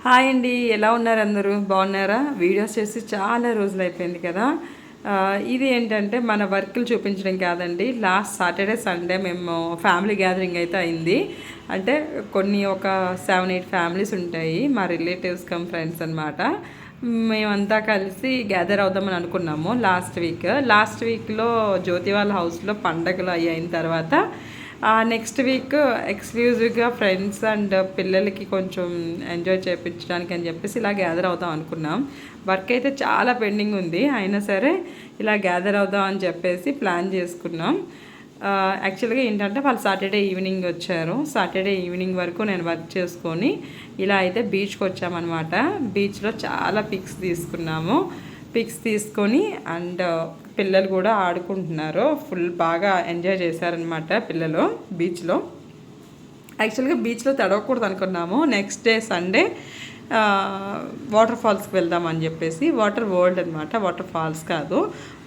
Hi అండి, ఎలా ఉన్నారు? అందరూ బాగున్నారా? వీడియోస్ చేసి చాలా రోజులు అయిపోయింది కదా. ఇది ఏంటంటే మన వర్క్లు చూపించడం కాదండి. లాస్ట్ సాటర్డే సండే మేము ఫ్యామిలీ గ్యాదరింగ్ అయితే అయింది. అంటే ఒక 7-8 ఫ్యామిలీస్ ఉంటాయి, మా రిలేటివ్స్ కమ్ ఫ్రెండ్స్ అనమాట. మేమంతా కలిసి గ్యాదర్ అవుదామని అనుకున్నాము లాస్ట్ వీక్లో జ్యోతి వాళ్ళ హౌస్లో పండగలు అయిన తర్వాత నెక్స్ట్ వీక్ ఎక్స్క్లూజివ్గా ఫ్రెండ్స్ అండ్ పిల్లలకి కొంచెం ఎంజాయ్ చేయించడానికి అని చెప్పేసి ఇలా గ్యాదర్ అవుదాం అనుకున్నాం. వర్క్ అయితే చాలా పెండింగ్ ఉంది, అయినా సరే ఇలా గ్యాదర్ అవుదాం అని చెప్పేసి ప్లాన్ చేసుకున్నాం. యాక్చువల్గా ఏంటంటే వాళ్ళు సాటర్డే ఈవినింగ్ వచ్చారు. సాటర్డే ఈవినింగ్ వరకు నేను వర్క్ చేసుకొని ఇలా అయితే బీచ్కి వచ్చామన్నమాట. బీచ్లో చాలా పిక్స్ తీసుకొని అండ్ పిల్లలు కూడా ఆడుకుంటున్నారు. ఫుల్ బాగా ఎంజాయ్ చేశారనమాట పిల్లలు బీచ్లో. యాక్చువల్గా బీచ్లో తడవకూడదు అనుకున్నాము. నెక్స్ట్ డే సండే వాటర్ ఫాల్స్కి వెళ్దామని చెప్పేసి, వాటర్ వరల్డ్ అనమాట, వాటర్ ఫాల్స్ కాదు,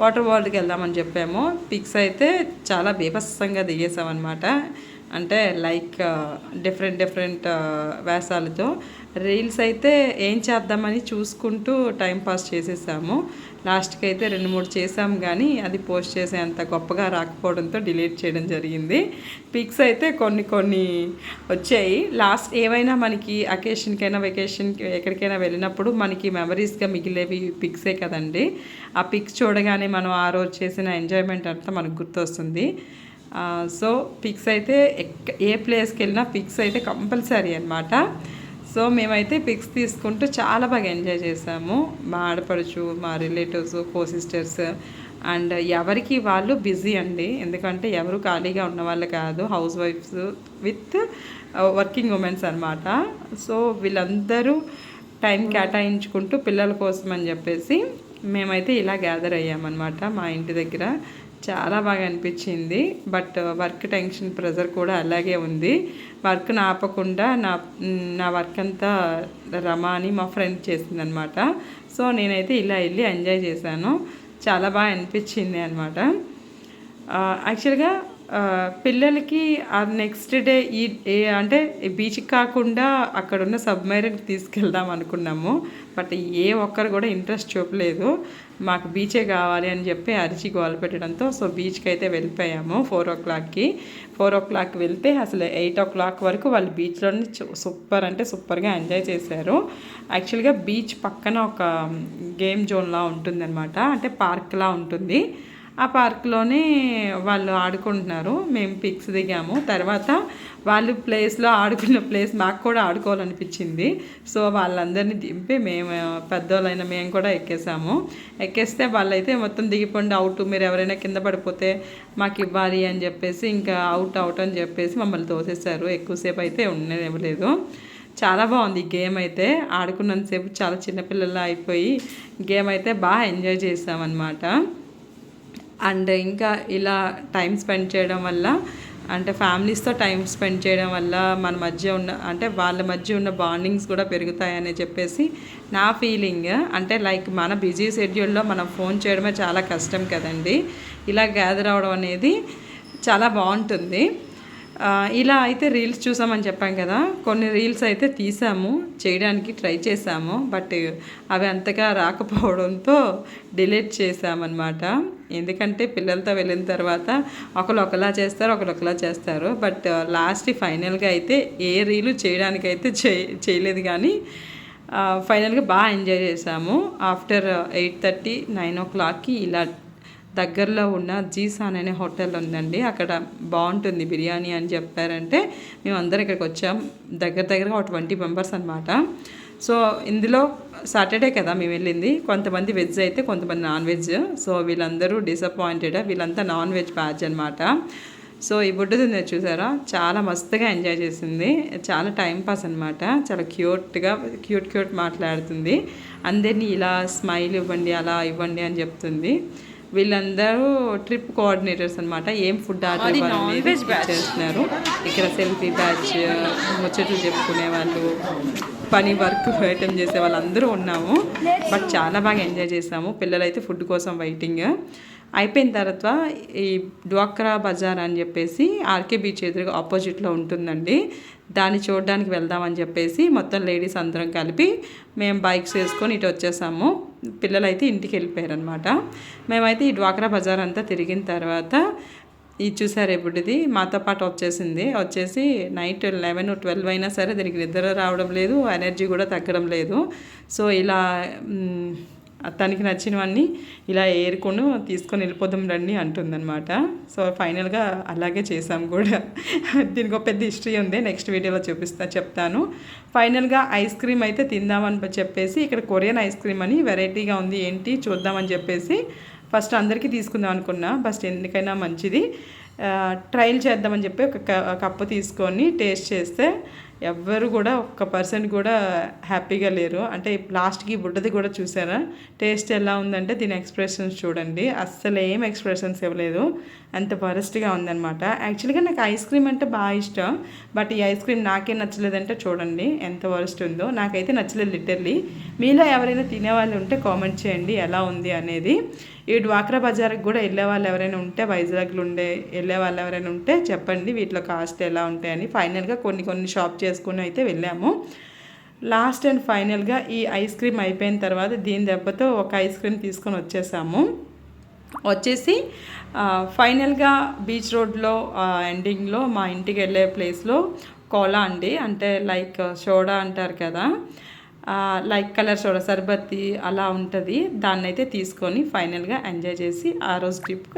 వాటర్ వరల్డ్కి వెళ్దామని చెప్పాము. పిక్స్ అయితే చాలా బీభత్సంగా దిగేసామన్నమాట. అంటే లైక్ డిఫరెంట్ వేషాలతో రీల్స్ అయితే ఏం చేద్దామని చూసుకుంటూ టైంపాస్ చేసేసాము. లాస్ట్కి అయితే 2-3 చేసాము, కానీ అది పోస్ట్ చేసే అంత గొప్పగా రాకపోవడంతో డిలీట్ చేయడం జరిగింది. పిక్స్ అయితే కొన్ని వచ్చాయి. లాస్ట్ ఏమైనా మనకి అకేషన్కైనా వెకేషన్కి ఎక్కడికైనా వెళ్ళినప్పుడు మనకి మెమరీస్గా మిగిలేవి పిక్సే కదండి. ఆ పిక్స్ చూడగానే మనం ఆ రోజు చేసిన ఎంజాయ్మెంట్ అంతా మనకు గుర్తొస్తుంది. సో పిక్స్ అయితే ఏ ప్లేస్కి వెళ్ళినా పిక్స్ అయితే కంపల్సరీ అనమాట. సో మేమైతే పిక్స్ తీసుకుంటూ చాలా బాగా ఎంజాయ్ చేసాము. మా ఆడపడుచు, మా రిలేటివ్స్, సిస్టర్స్ అండ్ ఎవరికి వాళ్ళు బిజీ అండి. ఎందుకంటే ఎవరు ఖాళీగా ఉన్న వాళ్ళు కాదు, house wives with working womens అనమాట. సో వీళ్ళందరూ టైం కేటాయించుకుంటూ పిల్లల కోసం అని చెప్పేసి మేమైతే ఇలా గ్యాదర్ అయ్యామన్నమాట మా ఇంటి దగ్గర. చాలా బాగా అనిపించింది. బట్ వర్క్ టెన్షన్, ప్రెజర్ కూడా అలాగే ఉంది. వర్క్ ఆపకుండా నా వర్క్ అంతా రమా అని మా ఫ్రెండ్ చేసిందనమాట. సో నేనైతే ఇలా వెళ్ళి ఎంజాయ్ చేశాను. చాలా బాగా అనిపించింది అనమాట. యాక్చువల్గా పిల్లలకి నెక్స్ట్ డే అంటే బీచ్కి కాకుండా అక్కడున్న సబ్మెరీన్కి తీసుకెళ్దాం అనుకున్నాము. బట్ ఏ ఒక్కరు కూడా ఇంట్రెస్ట్ చూపలేదు. మాకు బీచే కావాలి అని చెప్పి అరిచి గోల పెట్టడంతో సో బీచ్కి అయితే వెళ్ళిపోయాము. 4 o'clock వెళ్తే అసలు 8 o'clock వరకు వాళ్ళు బీచ్లోని సూపర్గా ఎంజాయ్ చేశారు. యాక్చువల్గా బీచ్ పక్కన ఒక గేమ్ జోన్లా ఉంటుందన్నమాట, అంటే పార్క్లా ఉంటుంది. ఆ పార్క్లోనే వాళ్ళు ఆడుకుంటున్నారు. మేము పిక్స్ దిగాము. తర్వాత వాళ్ళు ప్లేస్లో ఆడుకున్న ప్లేస్ మాకు కూడా ఆడుకోవాలనిపించింది. సో వాళ్ళందరినీ దింపి పెద్దోళ్ళైనా మేము కూడా ఎక్కేస్తే వాళ్ళైతే మొత్తం దిగిపోండి, అవుట్, మీరు ఎవరైనా కింద పడిపోతే మాకు ఇవ్వాలి అని చెప్పేసి ఇంకా అవుట్ అని చెప్పేసి మమ్మల్ని తోసేశారు. ఎక్కువసేపు అయితే ఉండలేదు. చాలా బాగుంది ఈ గేమ్ అయితే. ఆడుకున్నంతసేపు చాలా చిన్నపిల్లలా అయిపోయి గేమ్ అయితే బాగా ఎంజాయ్ చేసామన్నమాట. అండ్ ఇంకా ఇలా టైం స్పెండ్ చేయడం వల్ల, అంటే ఫ్యామిలీస్తో టైం స్పెండ్ చేయడం వల్ల మన మధ్య వాళ్ళ మధ్య ఉన్న బాండింగ్స్ కూడా పెరుగుతాయని చెప్పేసి నా ఫీలింగ్. అంటే లైక్ మన బిజీ షెడ్యూల్లో మనం ఫోన్ చేయడమే చాలా కష్టం కదండి. ఇలా గ్యాదర్ అవడం అనేది చాలా బాగుంటుంది. ఇలా అయితే రీల్స్ చూసామని చెప్పాం కదా, కొన్ని రీల్స్ అయితే చేయడానికి ట్రై చేసాము. బట్ అవి అంతగా రాకపోవడంతో డిలీట్ చేసామన్నమాట. ఎందుకంటే పిల్లలతో వెళ్ళిన తర్వాత ఒకరు ఒకలా చేస్తారు. బట్ లాస్ట్ ఫైనల్గా అయితే ఏ రీలు చేయడానికైతే చేయలేదు, కానీ ఫైనల్గా బాగా ఎంజాయ్ చేసాము. ఆఫ్టర్ 8:30, 9 o'clockకి ఇలా దగ్గరలో ఉన్న జీసాన్ అనే హోటల్ ఉందండి, అక్కడ బాగుంటుంది బిర్యానీ అని చెప్పారంటే మేము అందరం ఇక్కడికి వచ్చాం. దగ్గరగా ఒక 20 members అనమాట. సో ఇందులో సాటర్డే కదా మేము వెళ్ళింది, కొంతమంది వెజ్ అయితే కొంతమంది నాన్ వెజ్. సో వీళ్ళందరూ డిసప్పాయింటెడ్, వీళ్ళంతా నాన్ వెజ్ బ్యాచ్ అనమాట. సో ఈ బుడ్డది చూసారా, చాలా మస్తుగా ఎంజాయ్ చేసింది. చాలా టైంపాస్ అనమాట. చాలా క్యూట్ మాట్లాడుతుంది. అందరినీ ఇలా స్మైల్ ఇవ్వండి, అలా ఇవ్వండి అని చెప్తుంది. వీళ్ళందరూ ట్రిప్ కోఆర్డినేటర్స్ అనమాట. ఏం ఫుడ్ ఆర్డర్ ఇవ్వాలనేది చేస్తున్నారు. ఇక్కడ సెల్ఫీ బ్యాచ్, ముచ్చట్లు చెప్పుకునే వాళ్ళు, పని వర్క్ ఐటమ్ చేసే వాళ్ళందరూ ఉన్నాము. బట్ చాలా బాగా ఎంజాయ్ చేసాము. పిల్లలైతే ఫుడ్ కోసం వెయిటింగ్. అయిపోయిన తర్వాత ఈ డ్వాక్రా బజార్ అని చెప్పేసి ఆర్కే బీచ్ ఎదురుగా ఆపోజిట్లో ఉంటుందండి. దాన్ని చూడడానికి వెళ్దామని చెప్పేసి మొత్తం లేడీస్ అందరం కలిపి మేము బైక్స్ వేసుకొని ఇటు వచ్చేసాము. పిల్లలైతే ఇంటికి వెళ్ళిపోయారనమాట. మేమైతే ఈ డ్వాక్రా బజార్ అంతా తిరిగిన తర్వాత ఇది చూసారు ఎప్పుడుది మాతో పాటు వచ్చేసి నైట్ 11-12 అయినా సరే దీనికి నిద్ర రావడం లేదు, ఎనర్జీ కూడా తగ్గడం లేదు. సో ఇలా తనకి నచ్చినవన్నీ ఇలా ఏరుకొని తీసుకొని వెళ్ళిపోదాం రండి అంటుందన్నమాట. సో ఫైనల్గా అలాగే చేసాం కూడా. దీనికి ఒక పెద్ద హిస్టరీ ఉంది, నెక్స్ట్ వీడియోలో చెప్తాను. ఫైనల్గా ఐస్ క్రీమ్ అయితే తిందామని చెప్పేసి ఇక్కడ కొరియన్ ఐస్ క్రీమ్ అని వెరైటీగా ఉంది, ఏంటి చూద్దామని చెప్పేసి ఫస్ట్ అందరికీ తీసుకుందాం అనుకున్నా. ఫస్ట్ ఎందుకైనా మంచిది ట్రయల్ చేద్దామని చెప్పి ఒక కప్పు తీసుకొని టేస్ట్ చేస్తే ఎవ్వరు కూడా 1% కూడా హ్యాపీగా లేరు. అంటే లాస్ట్కి బుడ్డది కూడా చూసారా టేస్ట్ ఎలా ఉందంటే దీని ఎక్స్ప్రెషన్స్ చూడండి, అస్సలు ఏం ఎక్స్ప్రెషన్స్ ఇవ్వలేదు, అంత వరస్ట్గా ఉందన్నమాట. యాక్చువల్గా నాకు ఐస్ క్రీమ్ అంటే బాగా ఇష్టం, బట్ ఈ ఐస్ క్రీమ్ నాకే నచ్చలేదంటే చూడండి ఎంత వరస్ట్ ఉందో. నాకైతే నచ్చలేదు లిటర్లీ. మీలో ఎవరైనా తినేవాళ్ళు ఉంటే కామెంట్ చేయండి ఎలా ఉంది అనేది. ఈ డ్వాక్రా బజార్కి కూడా వెళ్ళే వాళ్ళు ఎవరైనా ఉంటే, వైజాగ్లో వెళ్ళే వాళ్ళు ఎవరైనా ఉంటే చెప్పండి వీటిలో కాస్ట్ ఎలా ఉంటాయని. ఫైనల్గా కొన్ని షాప్ చేసుకుని అయితే వెళ్ళాము. లాస్ట్ అండ్ ఫైనల్గా ఈ ఐస్ క్రీమ్ అయిపోయిన తర్వాత దీని దెబ్బతో ఒక ఐస్ క్రీమ్ తీసుకొని వచ్చేసి ఫైనల్గా బీచ్ రోడ్లో ఎండింగ్లో మా ఇంటికి వెళ్ళే ప్లేస్లో కోలా అండి, అంటే లైక్ సోడా అంటారు కదా, లైక్ కలర్ సోడా సర్బత్తి అలా ఉంటుంది. దాన్ని అయితే తీసుకొని ఫైనల్గా ఎంజాయ్ చేసి ఆ రోజు ట్రిప్